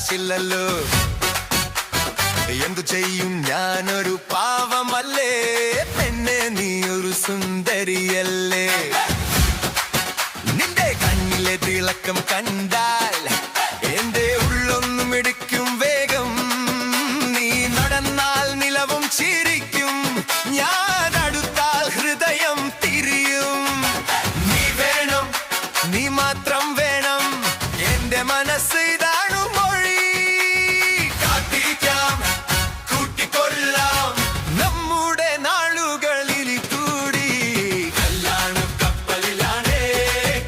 കാശില്ലല്ലോ. എന്തു ചെയ്യും ഞാനൊരു പാവമല്ലേ, പെണ്ണെ നീ ഒരു സുന്ദരിയല്ലേ. നിന്റെ കണ്ണിലെ തിളക്കം കണ്ടാൽ എന്റെ ഉള്ളൊന്നും ഇടിക്കും വേഗം. നീ നടന്നാൽ നിലവും ചിരിക്കും, ഞാൻ അടുത്താൽ ഹൃദയം തിരിയും. നീ വേണം, നീ മാത്രം വേണം, എന്റെ മനസ്സ് ഇതാണു മൊഴി. കാത്തിരിക്കാം, കൂട്ടിക്കൊള്ളാം നമ്മുടെ നാളുകളിൽ കൂടി. കല്യാണ കപ്പലിലാണേ,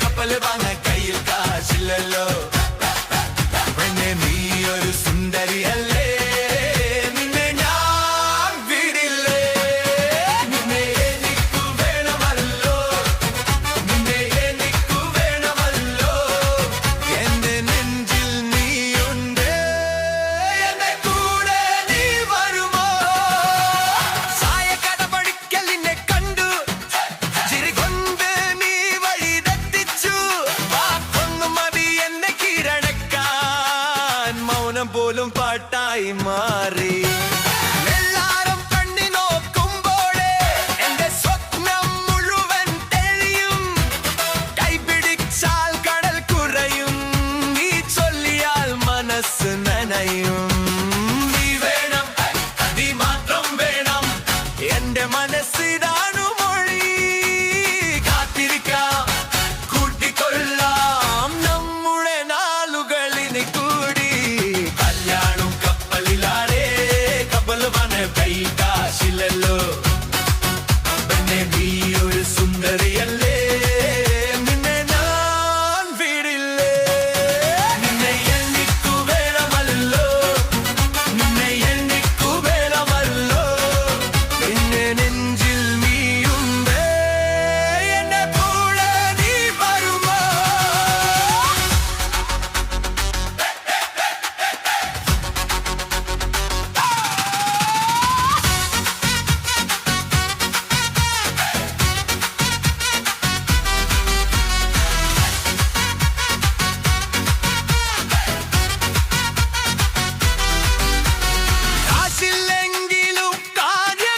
കപ്പൽ വാങ്ങാൻ കയ്യിൽ കാശില്ലല്ലോ. പെണ്ണെ നീ ഒരു സുന്ദരിയല്ലേ, നിന്നെ ഞാൻ വിടില്ലേ. നിന്നെ എനിക്കു വേണമല്ലോ, നിന്നെ എനിക്കു വേണമല്ലോ. എന്റെ നെഞ്ചിൽ നീയുണ്ട്, എന്റെ കൂടെ നീ വരുമോ. സായക്കട പഠിക്കൽ നിന്നെ കണ്ടു, ചിരി കൊണ്ട് നീ വഴി തെറ്റിച്ചു. വാക്കൊന്നും മതി എന്നെ കീഴടക്കാൻ, മൗനം പോലും പാട്ടായി മാറി. എല്ലാരും കണ്ണി നോക്കുമ്പോഴേ എന്റെ സ്വപ്നം മുഴുവൻ തെളിയും. കൈപിടിച്ചാൽ കടൽ കുറയും, നീ ചൊല്ലിയാൽ മനസ്സ് നനയും. നീ വേണം, നീ മാത്രം വേണം, എന്റെ മനസ്സ് ഇതാണു മൊഴി. കാത്തിരിക്കാം, കൂട്ടിക്കൊള്ളാം നമ്മുടെ നാളുകളിന് കൂടി. കല്യാണം കപ്പലിലാണേ, കപ്പൽ വന കൈ കാശില്ലല്ലോ.